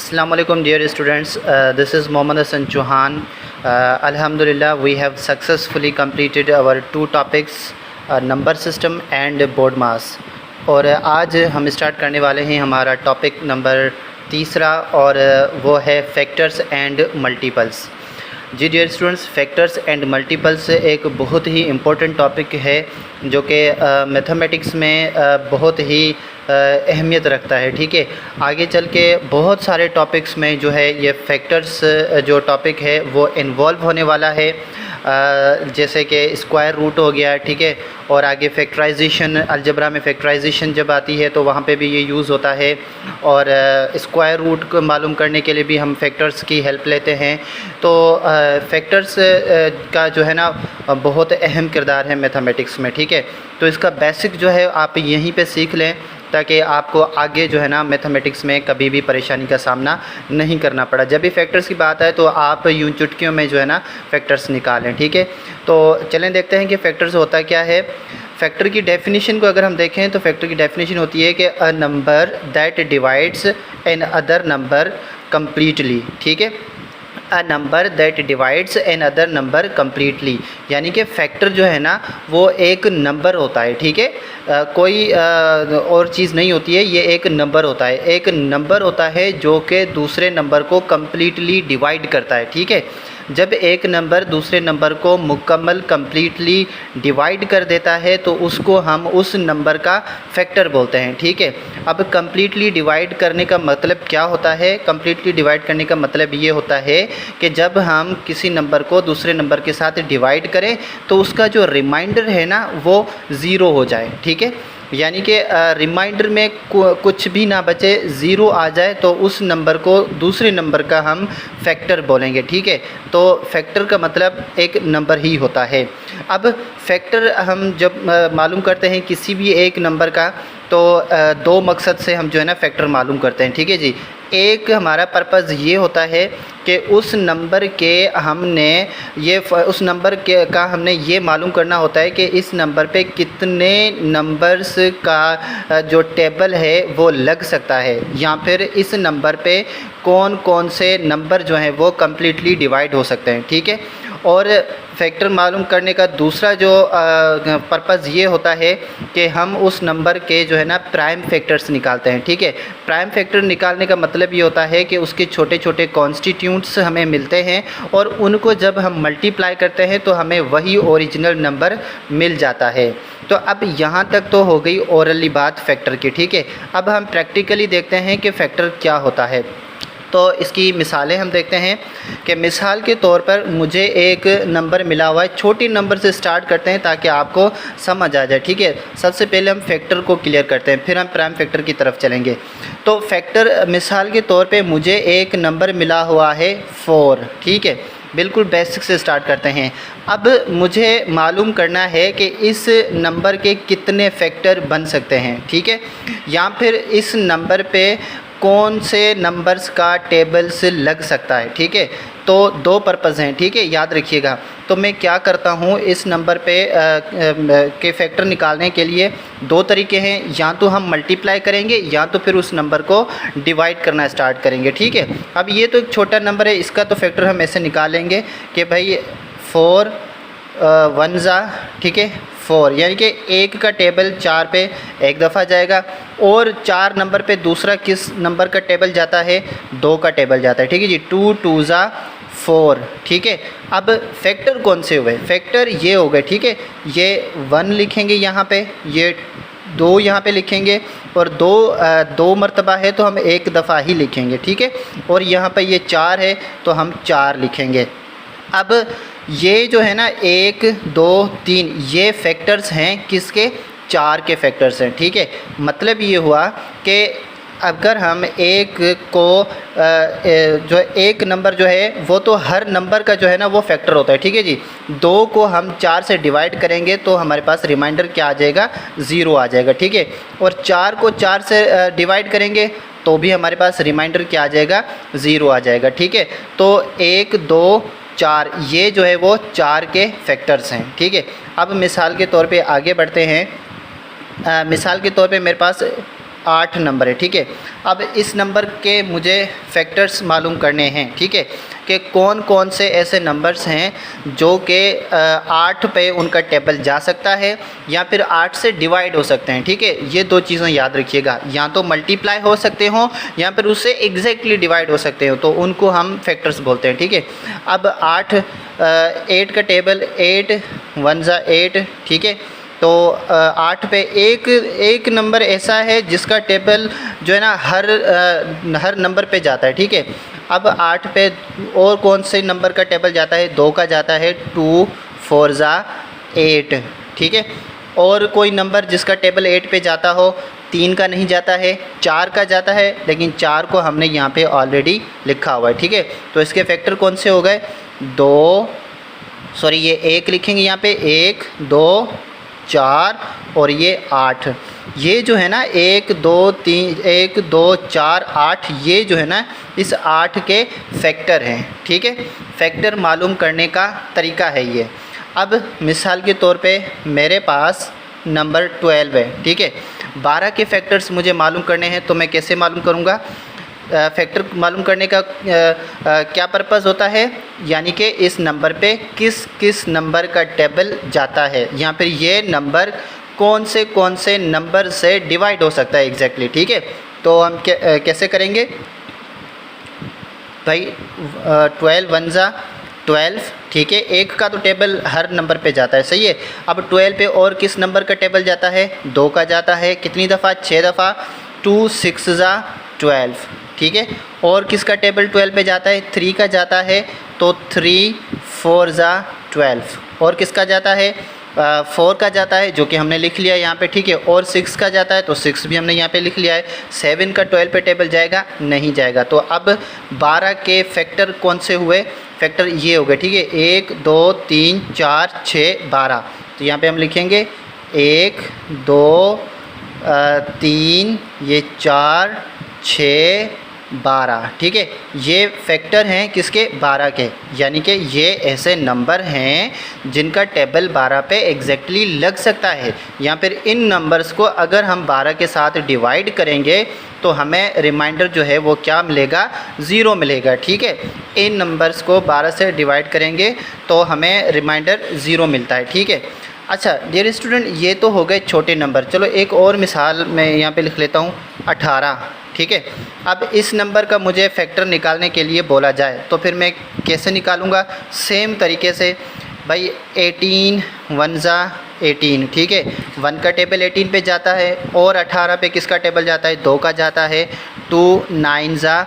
Assalamu alaikum dear students, this is Mohammad Hassan Chauhan. Alhamdulillah, we have successfully completed our two topics, number system and board mass. और आज हम start करने वाले हैं हमारा topic number तीसरा और वो है फैक्टर्स एंड मल्टीपल्स। जी dear students, factors and multiples एक बहुत ही इम्पोर्टेंट टॉपिक है जो कि मैथमेटिक्स में बहुत ही अहमियत रखता है। ठीक है, आगे चल के बहुत सारे टॉपिक्स में जो है ये फैक्टर्स जो टॉपिक है वो इन्वॉल्व होने वाला है, जैसे कि स्क्वायर रूट हो गया। ठीक है, और आगे फैक्टराइजेशन, अलजबरा में फैक्टराइजेशन जब आती है तो वहाँ पे भी ये यूज़ होता है, और स्क्वायर रूट को मालूम करने के लिए भी हम फैक्टर्स की हेल्प लेते हैं। तो फैक्टर्स का जो है ना बहुत अहम किरदार है मैथमेटिक्स में। ठीक है, तो इसका बेसिक जो है आप यहीं पे सीख लें ताकि आपको आगे जो है ना मैथमेटिक्स में कभी भी परेशानी का सामना नहीं करना पड़ा। जब भी फैक्टर्स की बात आए तो आप यूं चुटकियों में जो है ना फैक्टर्स निकालें। ठीक है, तो चलें देखते हैं कि फैक्टर्स होता क्या है। फैक्टर की डेफिनेशन को अगर हम देखें तो फैक्टर की डेफिनेशन होती है कि a number that divides an other number completely. ठीक है, a number that divides an other number completely, यानी कि फैक्टर जो है ना वो एक नंबर होता है। ठीक है, कोई और चीज़ नहीं होती है, ये एक नंबर होता है। एक नंबर होता है जो कि दूसरे नंबर को कम्प्लीटली डिवाइड करता है। ठीक है, जब एक नंबर दूसरे नंबर को मुकम्मल कम्प्लीटली डिवाइड कर देता है तो उसको हम उस नंबर का फैक्टर बोलते हैं। ठीक है, अब कम्प्लीटली डिवाइड करने का मतलब क्या होता है? कम्प्लीटली डिवाइड करने का मतलब ये होता है कि जब हम किसी नंबर को दूसरे नंबर के साथ डिवाइड करें तो उसका जो रिमाइंडर है ना वो ज़ीरो हो जाए। ठीक है, यानी कि रिमाइंडर में कुछ भी ना बचे, ज़ीरो आ जाए तो उस नंबर को दूसरे नंबर का हम फैक्टर बोलेंगे। ठीक है, तो फैक्टर का मतलब एक नंबर ही होता है। अब फैक्टर हम जब मालूम करते हैं किसी भी एक नंबर का तो दो मकसद से हम जो है ना फैक्टर मालूम करते हैं। ठीक है जी, एक हमारा पर्पज़ ये होता है कि उस नंबर के हमने उस नंबर के का हमने ये मालूम करना होता है कि इस नंबर पे कितने नंबर्स का जो टेबल है वो लग सकता है, या फिर इस नंबर पे कौन कौन से नंबर जो हैं वो कम्प्लीटली डिवाइड हो सकते हैं। ठीक है, और फैक्टर मालूम करने का दूसरा जो पर्पज़ ये होता है कि हम उस नंबर के जो है ना प्राइम फैक्टर्स निकालते हैं। ठीक है, प्राइम फैक्टर निकालने का मतलब ये होता है कि उसके छोटे छोटे कॉन्स्टिट्यूंट्स हमें मिलते हैं और उनको जब हम मल्टीप्लाई करते हैं तो हमें वही ओरिजिनल नंबर मिल जाता है। तो अब यहाँ तक तो हो गई ओरली बात फैक्टर की। ठीक है, अब हम प्रैक्टिकली देखते हैं कि फ़ैक्टर क्या होता है। तो इसकी मिसालें हम देखते हैं कि मिसाल के तौर पर मुझे एक नंबर मिला हुआ है। छोटी नंबर से स्टार्ट करते हैं ताकि आपको समझ आ जाए। ठीक है, सबसे पहले हम फैक्टर को क्लियर करते हैं, फिर हम प्राइम फैक्टर की तरफ चलेंगे। तो फैक्टर मिसाल के तौर पे मुझे एक नंबर मिला हुआ है 4। ठीक है, बिल्कुल बेसिक से स्टार्ट करते हैं। अब मुझे मालूम करना है कि इस नंबर के कितने फैक्टर बन सकते हैं। ठीक है, या फिर इस नंबर पे कौन से नंबर्स का टेबल्स लग सकता है। ठीक है, तो दो पर्पज़ हैं। ठीक है, याद रखिएगा। तो मैं क्या करता हूँ, इस नंबर पे के फैक्टर निकालने के लिए दो तरीके हैं, या तो हम मल्टीप्लाई करेंगे या तो फिर उस नंबर को डिवाइड करना स्टार्ट करेंगे। ठीक है, अब ये तो एक छोटा नंबर है, इसका तो फैक्टर हम ऐसे निकालेंगे कि भाई 4 1 ज़ा, ठीक है 4, यानी कि एक का टेबल 4 पे एक दफ़ा जाएगा, और 4 नंबर पे दूसरा किस नंबर का टेबल जाता है? 2 का टेबल जाता है। ठीक है जी, 2 2 ज़ा 4। ठीक है, अब फैक्टर कौन से हुए? फैक्टर ये हो गए। ठीक है, ये 1 लिखेंगे यहाँ पे, ये 2 यहाँ पे लिखेंगे, और 2 मरतबा है तो हम एक दफ़ा ही लिखेंगे। ठीक है, और यहाँ पे ये 4 है तो हम 4 लिखेंगे। अब ये जो है ना 1 2 3 ये फैक्टर्स हैं किसके? 4 के फैक्टर्स हैं। ठीक है, मतलब ये हुआ कि अगर हम एक को जो एक नंबर जो है वो तो हर नंबर का जो है ना वो फैक्टर होता है। ठीक है जी, 2 को हम 4 से डिवाइड करेंगे तो हमारे पास रिमाइंडर क्या आ जाएगा? 0 आ जाएगा। ठीक है, और 4 को 4 से डिवाइड करेंगे तो भी हमारे पास रिमाइंडर क्या आ जाएगा? 0 आ जाएगा। ठीक है, तो 1 2 4 ये जो है वो 4 के फैक्टर्स हैं। ठीक है, अब मिसाल के तौर पे आगे बढ़ते हैं। मिसाल के तौर पे मेरे पास 8 नंबर है, ठीक है। अब इस नंबर के मुझे फैक्टर्स मालूम करने हैं, ठीक है, कि कौन कौन से ऐसे नंबर्स हैं जो कि 8 पे उनका टेबल जा सकता है या फिर 8 से डिवाइड हो सकते हैं, ठीक है। ये दो चीज़ें याद रखिएगा, या तो मल्टीप्लाई हो सकते हों या फिर उससे एग्जैक्टली डिवाइड हो सकते हो, तो उनको हम फैक्टर्स बोलते हैं, ठीक है। अब 8 का टेबल 8 1 ज़ा 8, ठीक है। तो 8 पे एक नंबर ऐसा है जिसका टेबल जो है ना हर नंबर पे जाता है, ठीक है। अब 8 पे और कौन से नंबर का टेबल जाता है? 2 का जाता है, 2 4 ज़ा 8, ठीक है। और कोई नंबर जिसका टेबल 8 पे जाता हो? 3 का नहीं जाता है, 4 का जाता है, लेकिन 4 को हमने यहाँ पे ऑलरेडी लिखा हुआ है, ठीक है। तो इसके फैक्टर कौन से हो गए? ये 1 लिखेंगे यहाँ पे, 1 2 4 और ये 8। ये जो है ना 1 2 3 1 2 4 8, ये जो है ना इस 8 के फैक्टर हैं, ठीक है। फैक्टर मालूम करने का तरीका है ये। अब मिसाल के तौर पे मेरे पास नंबर 12 है, ठीक है। 12 के फैक्टर्स मुझे मालूम करने हैं, तो मैं कैसे मालूम करूँगा? फैक्टर मालूम करने का क्या पर्पस होता है, यानी कि इस नंबर पे किस किस नंबर का टेबल जाता है, या फिर ये नंबर कौन से नंबर से डिवाइड हो सकता है एग्जैक्टली, ठीक है। तो हम कैसे करेंगे भाई? 12 1 ज़ा 12, ठीक है। 1 का तो टेबल हर नंबर पे जाता है, सही है। अब 12 पे और किस नंबर का टेबल जाता है? 2 का जाता है, कितनी दफ़ा? 6 दफ़ा। 2 6 ज़ा 12, ठीक है। और किसका टेबल 12 पे जाता है? 3 का जाता है, तो 3 4 ज़ा 12। और किसका जाता है? 4 का जाता है, जो कि हमने लिख लिया है यहाँ पे, ठीक है। और 6 का जाता है, तो 6 भी हमने यहाँ पे लिख लिया है। 7 का 12 पे टेबल जाएगा? नहीं जाएगा। तो अब 12 के फैक्टर कौन से हुए? फैक्टर ये हो गए, ठीक है। 1 2 3 4 6 12। तो यहाँ पे हम लिखेंगे 1 2 3 ये 4 6 12, ठीक है। ये फैक्टर हैं किसके? 12 के, यानी कि ये ऐसे नंबर हैं जिनका टेबल 12 पे एग्जैक्टली लग सकता है। या फिर इन नंबर्स को अगर हम 12 के साथ डिवाइड करेंगे तो हमें रिमाइंडर जो है वो क्या मिलेगा? 0 मिलेगा, ठीक है। इन नंबर्स को 12 से डिवाइड करेंगे तो हमें रिमाइंडर 0 मिलता है, ठीक है। अच्छा डियर स्टूडेंट, ये तो हो गए छोटे नंबर। चलो एक और मिसाल मैं यहाँ पे लिख लेता हूँ, 18, ठीक है। अब इस नंबर का मुझे फैक्टर निकालने के लिए बोला जाए तो फिर मैं कैसे निकालूँगा? सेम तरीके से भाई 18 1 ज़ा 18, ठीक है। 1 का टेबल 18 पे जाता है, और 18 पे किसका टेबल जाता है? 2 का जाता है, 2 9 ज़ा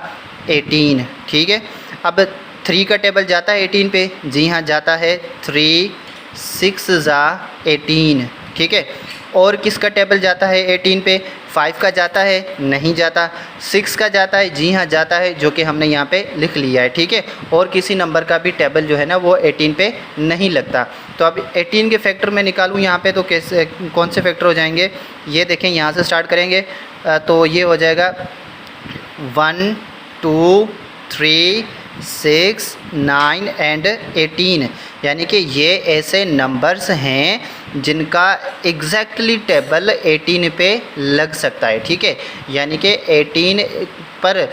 18, ठीक है। अब 3 का टेबल जाता है 18 पे? जी हाँ जाता है, 3 6 ज़ा 18, ठीक है। और किसका टेबल जाता है 18 पे? 5 का जाता है? नहीं जाता। 6 का जाता है? जी हाँ जाता है, जो कि हमने यहाँ पे लिख लिया है, ठीक है। और किसी नंबर का भी टेबल जो है ना वो 18 पे नहीं लगता। तो अब 18 के फैक्टर मैं निकालूँ यहाँ पे, तो कैसे कौन से फैक्टर हो जाएंगे? ये देखें, यहाँ से स्टार्ट करेंगे तो ये हो जाएगा 1 2 3 6 9 एंड 18, यानी कि ये ऐसे नंबर्स हैं जिनका एग्जैक्टली टेबल 18 पे लग सकता है, ठीक है। यानी कि 18 पर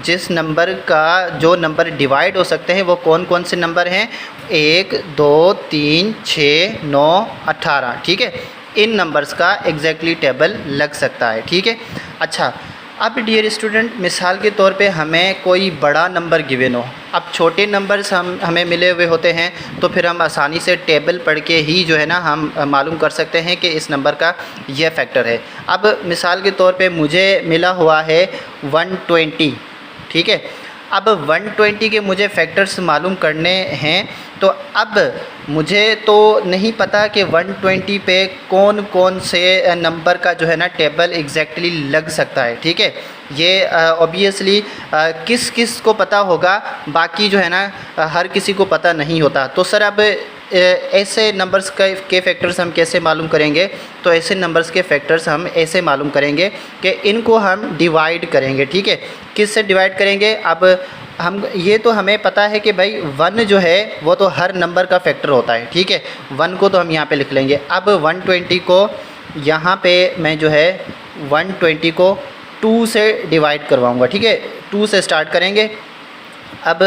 जिस नंबर का जो नंबर डिवाइड हो सकते हैं वो कौन कौन से नंबर हैं? 1 2 3 6 9 18, ठीक है। इन नंबर्स का एग्जैक्टली टेबल लग सकता है, ठीक है। अच्छा अब डियर स्टूडेंट, मिसाल के तौर पे हमें कोई बड़ा नंबर गिवन हो। अब छोटे नंबर्स हमें मिले हुए होते हैं, तो फिर हम आसानी से टेबल पढ़ के ही जो है ना हम मालूम कर सकते हैं कि इस नंबर का यह फैक्टर है। अब मिसाल के तौर पे मुझे मिला हुआ है 120, ठीक है। अब 120 के मुझे फैक्टर्स मालूम करने हैं, तो अब मुझे तो नहीं पता कि 120 पे कौन कौन से नंबर का जो है ना टेबल एग्जैक्टली लग सकता है, ठीक है। ये ऑब्वियसली किस किस को पता होगा, बाकी जो है ना हर किसी को पता नहीं होता। तो सर अब ऐसे नंबर्स के फैक्टर्स हम कैसे मालूम करेंगे? तो ऐसे नंबर्स के फैक्टर्स हम ऐसे मालूम करेंगे कि इनको हम डिवाइड करेंगे, ठीक है। किस से डिवाइड करेंगे? अब हम ये तो हमें पता है कि भाई 1 जो है वो तो हर नंबर का फैक्टर होता है, ठीक है। 1 को तो हम यहाँ पे लिख लेंगे। अब 120 को यहाँ पे मैं जो है 120 को 2 से डिवाइड करवाऊँगा, ठीक है। 2 से स्टार्ट करेंगे। अब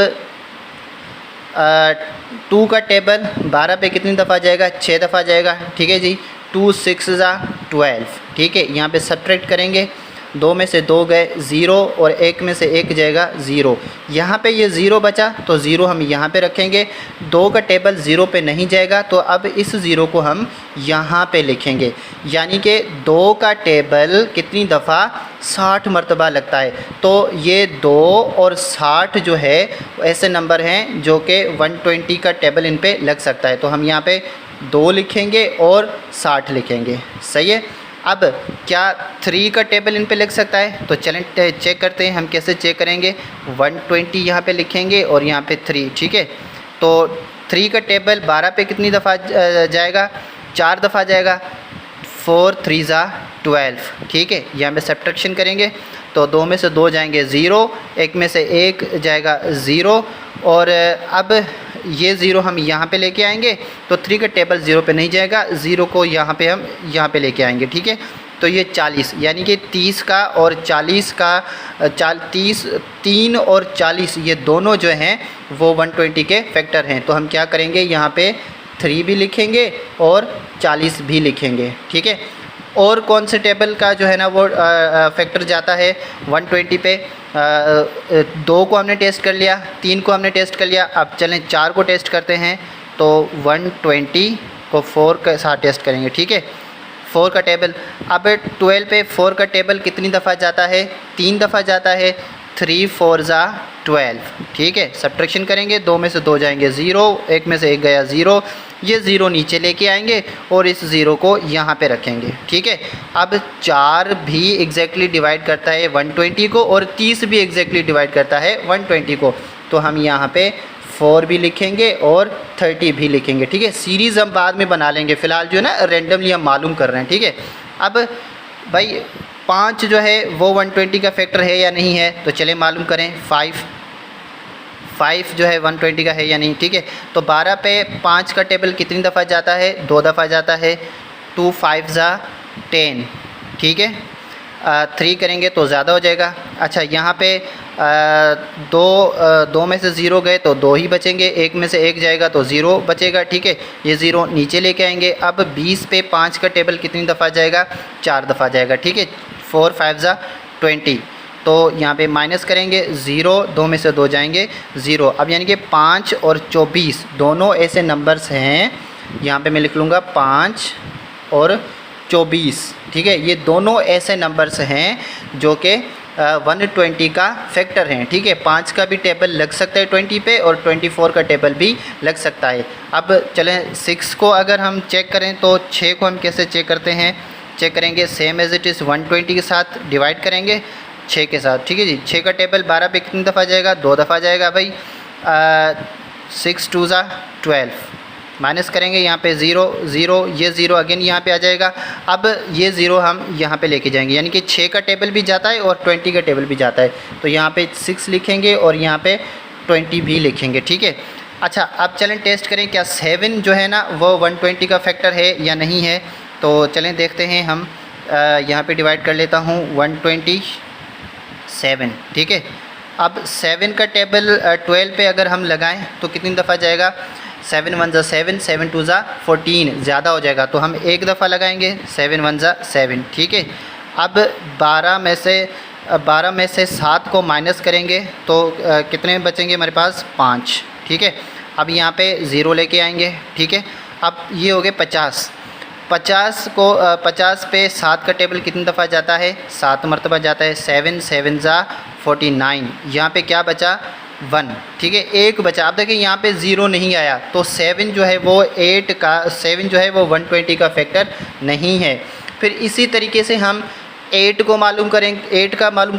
2 का टेबल 12 पे कितनी दफ़ा जाएगा? 6 दफ़ा जाएगा, ठीक है जी। 2 6 ज़ा 12, ठीक है। यहाँ पे सब्ट्रैक्ट करेंगे, 2 में से 2 गए 0 और 1 में से 1 जाएगा 0। यहाँ पे ये 0 बचा तो 0 हम यहाँ पे रखेंगे। 2 का टेबल 0 पे नहीं जाएगा तो अब इस 0 को हम यहाँ पे लिखेंगे, यानी कि 2 का टेबल कितनी दफ़ा? 60 मरतबा लगता है। तो ये 2 और 60 जो है ऐसे नंबर हैं जो कि 120 का टेबल इन पे लग सकता है। तो हम यहाँ पे 2 लिखेंगे और 60 लिखेंगे, सही है। अब क्या 3 का टेबल इन पे लग सकता है? तो चलें चेक करते हैं। हम कैसे चेक करेंगे? 120 यहाँ पे लिखेंगे और यहाँ पे 3, ठीक है। तो 3 का टेबल 12 पे कितनी दफ़ा जाएगा? 4 दफ़ा जाएगा। 4 3 ज़ा 12, ठीक है। यहाँ पे सब्ट्रैक्शन करेंगे तो 2 में से 2 जाएंगे 0, 1 में से 1 जाएगा 0 और अब ये 0 हम यहाँ पे लेके आएंगे तो 3 का टेबल 0 पे नहीं जाएगा, 0 को यहाँ पे हम यहाँ पे लेके आएंगे, ठीक है। तो ये 40, यानी कि 30 का और 40 का 30 3 और 40 ये दोनों जो हैं वो 120 के फैक्टर हैं। तो हम क्या करेंगे? यहाँ पे 3 भी लिखेंगे और 40 भी लिखेंगे, ठीक है। और कौन से टेबल का जो है ना वो फैक्टर जाता है 120 पे? 2 को हमने टेस्ट कर लिया, 3 को हमने टेस्ट कर लिया। अब चलें 4 को टेस्ट करते हैं। तो 120 को 4 के साथ टेस्ट करेंगे, ठीक है। 4 का टेबल, अब 12 पे 4 का टेबल कितनी दफ़ा जाता है? 3 दफ़ा जाता है। 3 4 ज़ा 12, ठीक है। सब्ट्रैक्शन करेंगे, 2 में से 2 जाएंगे 0, 1 में से 1 गया 0, ये 0 नीचे लेके आएंगे और इस 0 को यहाँ पे रखेंगे, ठीक है। अब 4 भी एग्जैक्टली डिवाइड करता है 120 को और 30 भी एग्जैक्टली डिवाइड करता है 120 को। तो हम यहाँ पे 4 भी लिखेंगे और 30 भी लिखेंगे, ठीक है। सीरीज़ हम बाद में बना लेंगे, फ़िलहाल जो है ना रैंडमली हम मालूम कर रहे हैं, ठीक है। अब भाई 5 जो है वो 120 का फैक्टर है या नहीं है? तो चले मालूम करें। 5 जो है 120 का है या नहीं, ठीक है। तो 12 पे 5 का टेबल कितनी दफ़ा जाता है? 2 दफ़ा जाता है। 2 5 ज़ा 10, ठीक है। 3 करेंगे तो ज़्यादा हो जाएगा। अच्छा, यहाँ पे 2 में से 0 गए तो 2 ही बचेंगे, 1 में से 1 जाएगा तो 0 बचेगा, ठीक है। ये 0 नीचे लेके आएंगे। अब 20 पे 5 का टेबल कितनी दफ़ा जाएगा? 4 दफ़ा जाएगा, ठीक है। 4 5 ज़ा 20, तो यहाँ पे माइनस करेंगे 0, 2 में से 2 जाएंगे 0। अब यानी कि 5 और 24 दोनों ऐसे नंबर्स हैं, यहाँ पे मैं लिख लूँगा 5 और 24, ठीक है। ये दोनों ऐसे नंबर्स हैं जो कि 120 का फैक्टर हैं, ठीक है। 5 का भी टेबल लग सकता है 20 पे और 24 का टेबल भी लग सकता है। अब चलें 6 को अगर हम चेक करें तो 6 को हम कैसे चेक करते हैं? चेक करेंगे सेम एज़ इट इज़ 120 के साथ डिवाइड करेंगे 6 के साथ, ठीक है जी। 6 का टेबल 12 पे कितनी दफ़ा जाएगा? 2 दफ़ा जाएगा भाई। 6 2 ज़ा 12, माइनस करेंगे यहाँ पे 0 0, ये 0 अगेन यहाँ पे आ जाएगा। अब ये 0 हम यहाँ पे लेके जाएंगे, यानी कि 6 का टेबल भी जाता है और 20 का टेबल भी जाता है। तो यहाँ पे 6 लिखेंगे और यहाँ पे 20 भी लिखेंगे, ठीक है। अच्छा, अब चलें टेस्ट करें क्या 7 जो है ना वो 120 का फैक्टर है या नहीं है। तो चलें देखते हैं। हम यहाँ पे डिवाइड कर लेता हूँ 127, ठीक है। अब 7 का टेबल 12 पे अगर हम लगाएं तो कितनी दफ़ा जाएगा? 7 1 ज़ा 7, 7 2 ज़ा 14, ज़्यादा हो जाएगा तो हम 1 दफ़ा लगाएंगे 7 1 ज़ा 7, ठीक है। अब 12 में से 7 को माइनस करेंगे तो कितने बचेंगे हमारे पास? 5, ठीक है। अब यहाँ पे 0 लेके आएंगे, ठीक है। अब ये हो गए 50 पे 7 का टेबल कितनी दफ़ा जाता है? 7 मरतबा जाता है। 7 7 ज़ा 49, यहाँ पे क्या बचा? 1, ठीक है। 1 बचा। आप देखिए यहाँ पे 0 नहीं आया तो 7 जो है वो 120 का फैक्टर नहीं है। फिर इसी तरीके से हम 8 का मालूम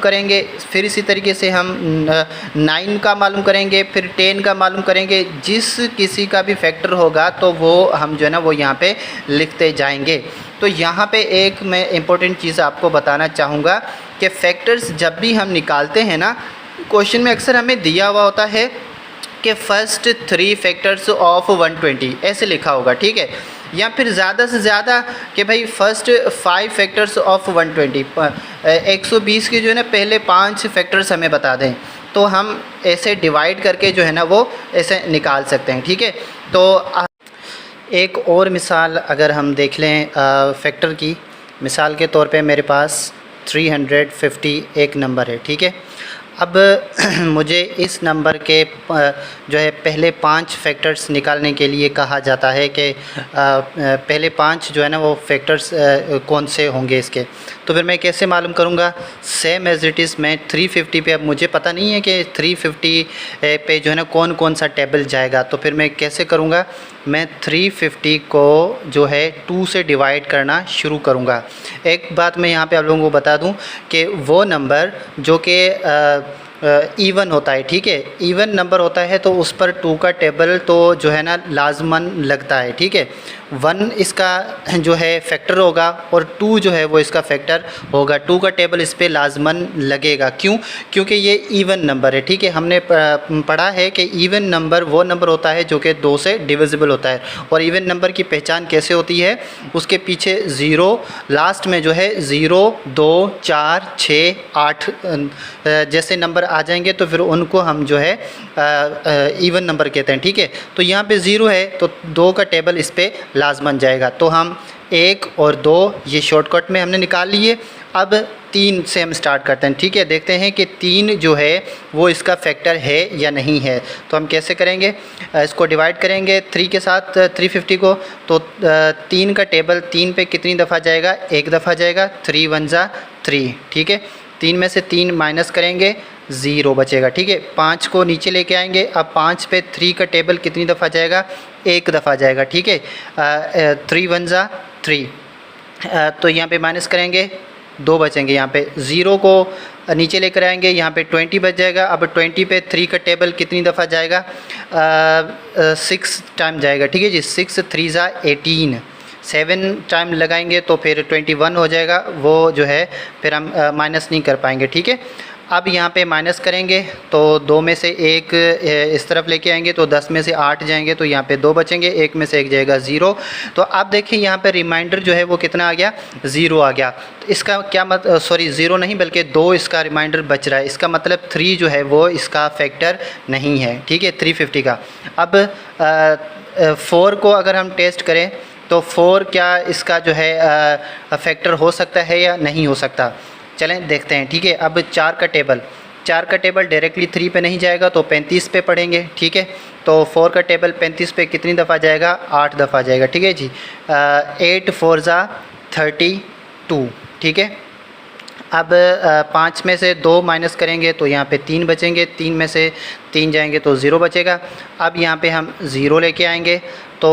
करेंगे, फिर इसी तरीके से हम 9 का मालूम करेंगे, फिर 10 का मालूम करेंगे। जिस किसी का भी फैक्टर होगा तो वो हम जो है ना वो यहाँ पे लिखते जाएंगे। तो यहाँ पे एक मैं इम्पोर्टेंट चीज़ आपको बताना चाहूँगा कि फैक्टर्स जब भी हम निकालते हैं ना, क्वेश्चन में अक्सर हमें दिया हुआ होता है कि फर्स्ट 3 फैक्टर्स ऑफ 120 ऐसे लिखा होगा, ठीक है। या फिर ज़्यादा से ज़्यादा कि भाई फर्स्ट 5 फैक्टर्स ऑफ 120, 120 के जो है ना पहले 5 फैक्टर्स हमें बता दें, तो हम ऐसे डिवाइड करके जो है ना वो ऐसे निकाल सकते हैं। ठीक है, तो एक और मिसाल अगर हम देख लें फैक्टर की, मिसाल के तौर पे मेरे पास 350 एक नंबर है। ठीक है, अब मुझे इस नंबर के जो है पहले 5 फैक्टर्स निकालने के लिए कहा जाता है कि पहले 5 जो है ना वो फैक्टर्स कौन से होंगे इसके। तो फिर मैं कैसे मालूम करूँगा? सेम एज़ इट इज़ मैं 350 पे, अब मुझे पता नहीं है कि 350 पे जो है ना कौन कौन सा टेबल जाएगा, तो फिर मैं कैसे करूँगा? मैं 350 को जो है 2 से डिवाइड करना शुरू करूँगा। एक बात मैं यहाँ पे आप लोगों को बता दूँ कि वो नंबर जो कि इवन होता है, ठीक है, इवन नंबर होता है तो उस पर 2 का टेबल तो जो है ना लाजमन लगता है। ठीक है, 1 इसका जो है फैक्टर होगा और 2 जो है वो इसका फैक्टर होगा। 2 का टेबल इस पे लाजमन लगेगा। क्यों? क्योंकि ये इवन नंबर है। ठीक है, हमने पढ़ा है कि इवन नंबर वो नंबर होता है जो कि 2 से डिविजिबल होता है। और इवन नंबर की पहचान कैसे होती है? उसके पीछे 0 लास्ट में जो है 0, 2, 4, 6, 8 जैसे नंबर आ जाएंगे तो फिर उनको हम जो है इवन नंबर कहते हैं। ठीक है, तो यहाँ पे 0 है तो 2 का टेबल इस पे लाजमन जाएगा। तो हम 1 और 2 ये शॉर्टकट में हमने निकाल लिए। अब 3 से हम स्टार्ट करते हैं। ठीक है, देखते हैं कि 3 जो है वो इसका फैक्टर है या नहीं है। तो हम कैसे करेंगे? इसको डिवाइड करेंगे 3 के साथ 350 को, तो 3 का टेबल 3 पे कितनी दफ़ा जाएगा? 1 दफ़ा जाएगा। 3 1 जा 3। ठीक है, 3 में से 3 माइनस करेंगे, 0 बचेगा। ठीक है, 5 को नीचे लेके आएंगे। अब 5 पे 3 का टेबल कितनी दफ़ा जाएगा? 1 दफ़ा जाएगा। ठीक है, 3 1 जा 3। तो यहाँ पे माइनस करेंगे, 2 बचेंगे। यहाँ पे 0 को नीचे लेकर आएंगे, यहाँ पे 20 बच जाएगा। अब 20 पे 3 का टेबल कितनी दफ़ा जाएगा? 6 टाइम जाएगा। ठीक है जी, 6 3 जा 18। 7 टाइम लगाएंगे तो फिर 21 हो जाएगा। वो जो है फिर हम माइनस नहीं कर पाएंगे। ठीक है, अब यहाँ पे माइनस करेंगे तो 2 में से 1 इस तरफ लेके आएंगे तो 10 में से 8 जाएंगे तो यहाँ पे 2 बचेंगे। 1 में से 1 जाएगा 0। तो आप देखिए यहाँ पे रिमाइंडर जो है वो कितना आ गया? 0 आ गया। तो इसका क्या सॉरी 0 नहीं बल्कि 2 इसका रिमाइंडर बच रहा है। इसका मतलब 3 जो है वो इसका फैक्टर नहीं है। ठीक है, 350 का। अब 4 को अगर हम टेस्ट करें तो 4 क्या इसका जो है फैक्टर हो सकता है या नहीं हो सकता? चलें देखते हैं। ठीक है, अब 4 का टेबल डायरेक्टली 3 पे नहीं जाएगा तो 35 पे पढ़ेंगे। ठीक है, तो 4 का टेबल 35 पे कितनी दफ़ा जाएगा? 8 दफ़ा जाएगा। ठीक है जी, 8 4 जा 32। ठीक है, अब 5 में से 2 माइनस करेंगे तो यहाँ पे 3 बचेंगे। 3 में से 3 जाएंगे तो 0 बचेगा। अब यहाँ पे हम 0 लेके आएंगे तो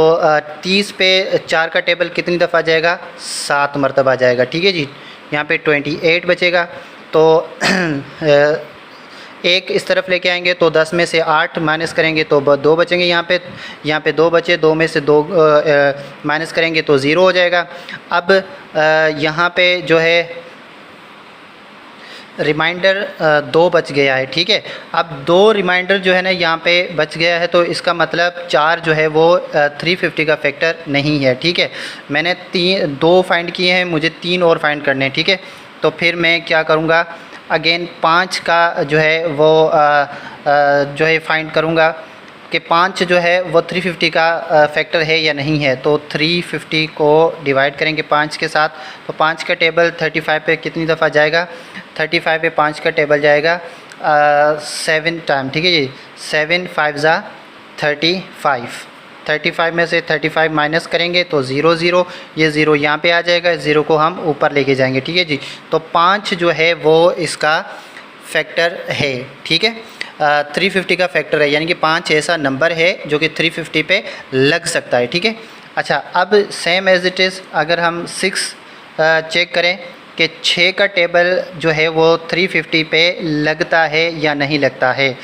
30 पे 4 का टेबल कितनी दफ़ा जाएगा? 7 मरतबा जाएगा। ठीक है जी, यहाँ पे 28 बचेगा। तो 1 इस तरफ लेके आएंगे तो 10 में से 8 माइनस करेंगे तो 2 बचेंगे। यहाँ पे 2 बचे, 2 में से 2 माइनस करेंगे तो 0 हो जाएगा। अब यहाँ पे जो है रिमाइंडर 2 बच गया है। ठीक है, अब 2 रिमाइंडर जो है ना यहाँ पे बच गया है तो इसका मतलब 4 जो है वो 350 का फैक्टर नहीं है। ठीक है, मैंने 2 फाइंड किए हैं, मुझे 3 और फाइंड करने हैं। ठीक है, तो फिर मैं क्या करूँगा? अगेन 5 का जो है वो जो है फाइंड करूँगा कि 5 जो है वो 350 का फैक्टर है या नहीं है। तो 350 को डिवाइड करेंगे 5 के साथ, तो 5 का टेबल 35 पे कितनी दफ़ा जाएगा? 35 पे 5 का टेबल जाएगा 7 टाइम। ठीक है जी, 7 5 जा 35। 35 में से 35 माइनस करेंगे तो 0 0, ये 0 यहाँ पे आ जाएगा। 0 को हम ऊपर लेके जाएंगे। ठीक है जी, तो 5 जो है वो इसका फैक्टर है। ठीक है, 350 का फैक्टर है, यानी कि 5 ऐसा नंबर है जो कि 350 पे लग सकता है। ठीक है, अच्छा, अब सेम एज़ इट इज़ अगर हम 6 चेक करें कि 6 का टेबल जो है वो 350 पे लगता है या नहीं लगता है।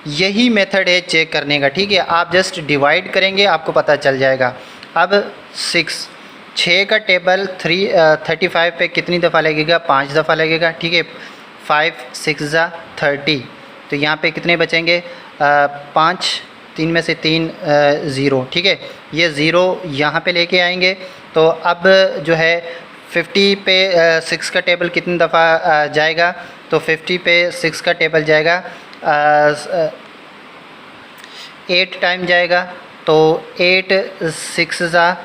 यही मेथड है चेक करने का। ठीक है, आप जस्ट डिवाइड करेंगे आपको पता चल जाएगा। अब 6 का टेबल 35 पे कितनी दफ़ा लगेगा? 5 दफ़ा लगेगा। ठीक है, 5 6 जा 30। तो यहाँ पे कितने बचेंगे? 5 3 में से 3 ज़ीरो, ठीक है। ये ज़ीरो यहाँ पे लेके आएंगे तो अब जो है 50 पे 6 का टेबल कितनी दफ़ा जाएगा, तो 50 पे 6 का टेबल जाएगा 8 टाइम जाएगा। तो 8 6 ज़ा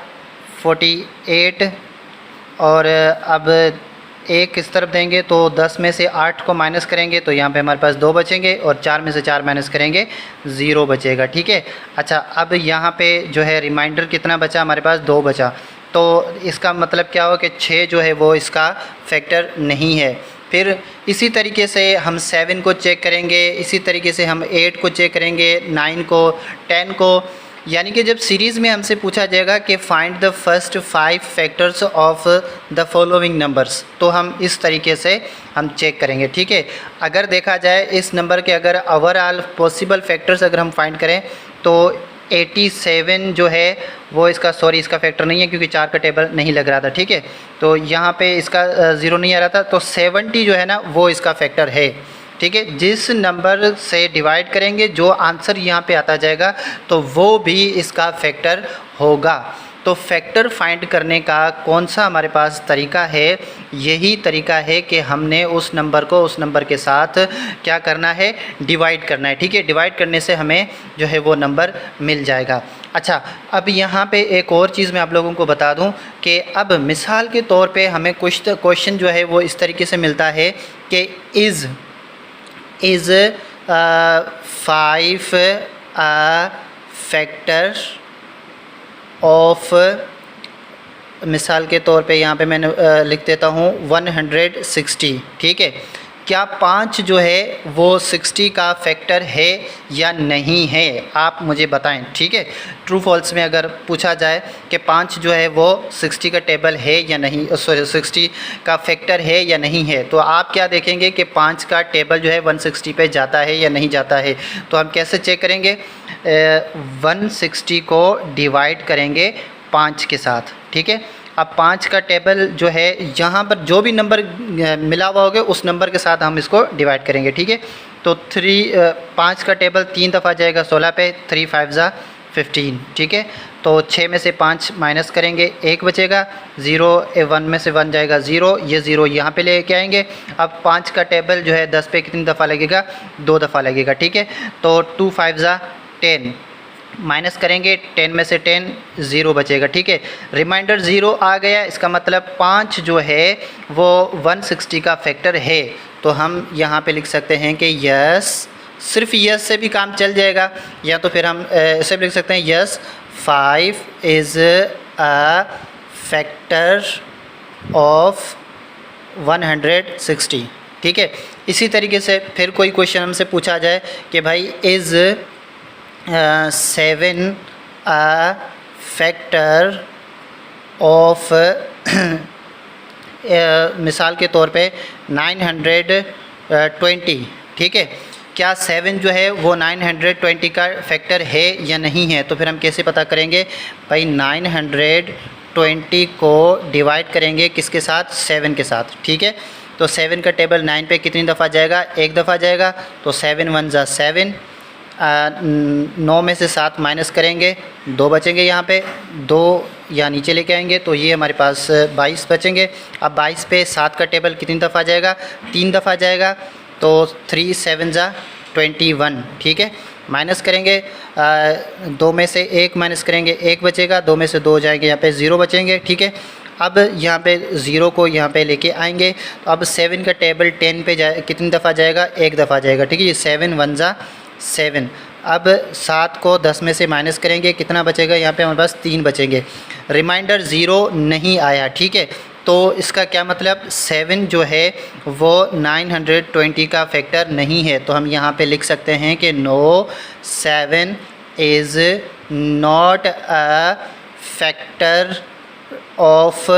48 और अब एक इस तरफ देंगे तो 10 में से 8 को माइनस करेंगे तो यहाँ पे हमारे पास 2 बचेंगे और 4 में से 4 माइनस करेंगे 0 बचेगा, ठीक है। अच्छा, अब यहाँ पे जो है रिमाइंडर कितना बचा, हमारे पास 2 बचा। तो इसका मतलब क्या हो कि 6 जो है वो इसका फैक्टर नहीं है। फिर इसी तरीके से हम 7 को चेक करेंगे, इसी तरीके से हम 8 को चेक करेंगे, 9 को, 10 को। यानी कि जब सीरीज़ में हमसे पूछा जाएगा कि find the first 5 factors of the following numbers, तो हम इस तरीके से हम चेक करेंगे, ठीक है। अगर देखा जाए इस नंबर के अगर ओवरऑल पॉसिबल फैक्टर्स अगर हम फाइंड करें तो 87 जो है वो इसका इसका फैक्टर नहीं है क्योंकि 4 का टेबल नहीं लग रहा था, ठीक है। तो यहाँ पे इसका 0 नहीं आ रहा था, तो 70 जो है ना वो इसका फैक्टर है, ठीक है। जिस नंबर से डिवाइड करेंगे जो आंसर यहाँ पे आता जाएगा तो वो भी इसका फैक्टर होगा। तो फैक्टर फाइंड करने का कौन सा हमारे पास तरीका है, यही तरीका है कि हमने उस नंबर को उस नंबर के साथ क्या करना है, डिवाइड करना है, ठीक है। डिवाइड करने से हमें जो है वो नंबर मिल जाएगा। अच्छा, अब यहाँ पे एक और चीज़ मैं आप लोगों को बता दूँ कि अब मिसाल के तौर पे हमें कुछ क्वेश्चन जो है वो इस तरीके से मिलता है कि इज़ 5 a फैक्टर ऑफ, मिसाल के तौर पे यहाँ पे मैंने लिख देता हूँ 160, ठीक है। क्या 5 जो है वो 60 का फैक्टर है या नहीं है, आप मुझे बताएं, ठीक है। ट्रू फॉल्स में अगर पूछा जाए कि 5 जो है वो 60 का टेबल है या नहीं, 60 का फैक्टर है या नहीं है, तो आप क्या देखेंगे कि 5 का टेबल जो है 160 पे जाता है या नहीं जाता है। तो हम कैसे चेक करेंगे, 160 को डिवाइड करेंगे 5 के साथ, ठीक है। अब 5 का टेबल जो है यहाँ पर जो भी नंबर मिला हुआ होगा उस नंबर के साथ हम इसको डिवाइड करेंगे, ठीक है। तो 5 का टेबल 3 दफ़ा जाएगा 16 पे, 3 5 ज़ा 15, ठीक है। तो 6 में से 5 माइनस करेंगे, 1 बचेगा, 0 1 में से 1 जाएगा 0, ये 0 यहाँ पे लेके आएंगे। अब 5 का टेबल जो है 10 पे कितनी दफ़ा लगेगा, 2 दफ़ा लगेगा, ठीक है। तो 2 5 ज़ा 10, माइनस करेंगे, 10 में से 10 0 बचेगा, ठीक है। रिमाइंडर 0 आ गया, इसका मतलब 5 जो है वो 160 का फैक्टर है। तो हम यहाँ पे लिख सकते हैं कि यस, सिर्फ यस से भी काम चल जाएगा, या तो फिर हम ऐसे भी लिख सकते हैं yes 5 is a factor of 160, ठीक है। इसी तरीके से फिर कोई क्वेश्चन हमसे पूछा जाए कि भाई इज़ 7 a फैक्टर ऑफ मिसाल के तौर पे 920, ठीक है। क्या 7 जो है वो 920 का फैक्टर है या नहीं है। तो फिर हम कैसे पता करेंगे भाई, 920 को डिवाइड करेंगे किसके साथ, 7 के साथ, ठीक है। तो 7 का टेबल 9 पे कितनी दफ़ा जाएगा, 1 दफ़ा जाएगा। तो 7 1 ज़ा 7, 9 में से 7 माइनस करेंगे, 2 बचेंगे, यहाँ पे 2 या नीचे लेके आएंगे तो ये हमारे पास 22 बचेंगे। अब 22 पे 7 का टेबल कितनी दफ़ा जाएगा, 3 दफ़ा जाएगा। तो 3 7 ज़ा 21, ठीक है। माइनस करेंगे, 2 में से 1 माइनस करेंगे, 1 बचेगा, 2 में से 2 जाएंगे, यहाँ पे 0 बचेंगे, ठीक है। अब यहाँ पे 0 को यहाँ पे लेके आएंगे। तो अब 7 का टेबल 10 पे कितनी दफ़ा जाएगा, 1 दफ़ा जाएगा, ठीक है। ये 7 1 ज़ा 7। अब 7 को 10 में से माइनस करेंगे, कितना बचेगा, यहाँ पे हमारे पास 3 बचेंगे। रिमाइंडर 0 नहीं आया, ठीक है। तो इसका क्या मतलब, 7 जो है वो 920 का फैक्टर नहीं है। तो हम यहाँ पे लिख सकते हैं कि no 7 is not a factor of,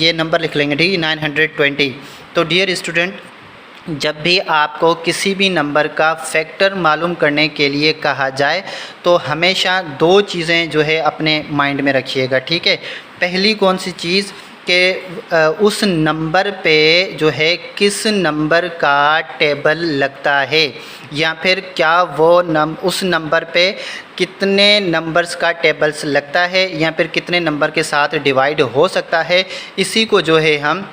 ये नंबर लिख लेंगे, ठीक है, 920। तो डियर स्टूडेंट, जब भी आपको किसी भी नंबर का फैक्टर मालूम करने के लिए कहा जाए तो हमेशा 2 चीज़ें जो है अपने माइंड में रखिएगा, ठीक है। पहली कौन सी चीज़ कि उस नंबर पे जो है किस नंबर का टेबल लगता है, या फिर क्या वो उस नंबर पे कितने नंबर्स का टेबल्स लगता है, या फिर कितने नंबर के साथ डिवाइड हो सकता है, इसी को जो है हम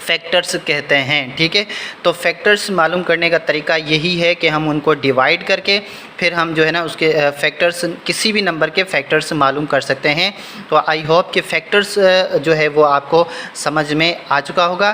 फैक्टर्स कहते हैं। ठीक है, तो फैक्टर्स मालूम करने का तरीका यही है कि हम उनको डिवाइड करके फिर हम जो है ना उसके फैक्टर्स, किसी भी नंबर के फैक्टर्स मालूम कर सकते हैं। तो आई होप कि फैक्टर्स जो है वो आपको समझ में आ चुका होगा।